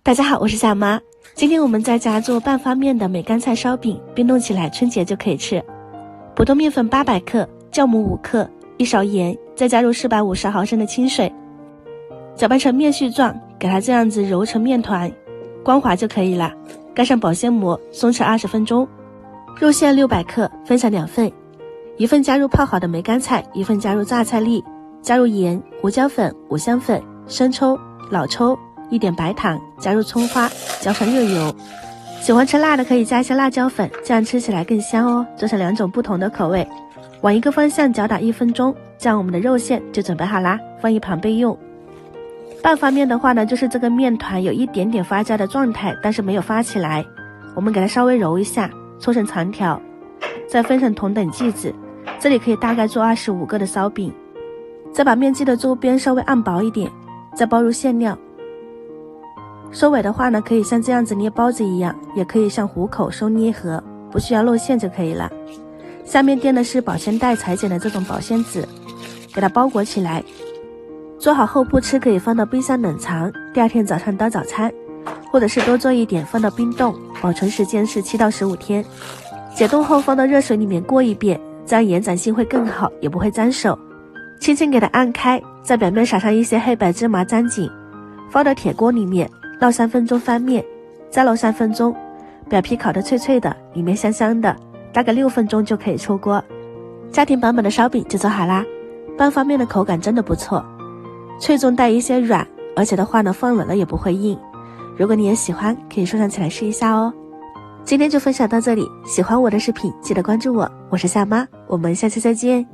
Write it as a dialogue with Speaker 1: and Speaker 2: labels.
Speaker 1: 大家好，我是夏媽。今天我们在家做半发面的梅干菜烧饼，冰冻起来春节就可以吃。普通面粉800克，酵母5克，1勺鹽，再加入450毫升的清水，搅拌成面絮狀，給它這樣子揉成面團，光滑就可以了。蓋上保鮮膜，鬆弛20分鐘。肉餡600克，分成2份，1份加入泡好的梅干菜，1份加入榨菜粒，加入鹽、胡椒粉、五香粉、生抽、老抽，1點白糖，加入蔥花，澆上熱油。喜歡吃辣的可以加一些辣椒粉，這樣吃起來更香哦。做成2種不同的口味，往一個方向攪打1分鐘，這樣我們的肉餡就準備好啦，放一旁備用。半發面的話呢，就是這個面團有一點點發酵的狀態，但是沒有發起來，我們給它稍微揉一下，搓成長條，再分成同等劑子，這裡可以大概做25個的燒餅。再把面劑的周邊稍微按薄一點，再包入餡料。收尾的話呢，可以像這樣子捏包子一樣，也可以像虎口收捏盒，不需要露餡就可以了。下面墊的是保鮮袋裁剪的这種保鮮紙，給它包裹起來。做好後不吃，可以放到冰箱冷藏，第2天早上當早餐，或者是多做一點放到冰凍，保存時間是7到15天。解凍後放到熱水裡面過一遍，這樣延展性會更好，也不會沾手。輕輕給它按開，在表面撒上一些黑白芝麻粘緊，放到鐵鍋裡面烙3分鐘翻面，再烙3分鐘，表皮烤得脆脆的，裡面香香的，大概6分鐘就可以出鍋。家庭版本的燒餅就做好啦。半發面的口感真的不錯，脆中帶一些軟，而且的話呢，放冷了也不會硬。如果你也喜歡，可以收藏起來試一下哦。今天就分享到這裡，喜歡我的視頻記得關注我，我是夏媽，我們下期再見。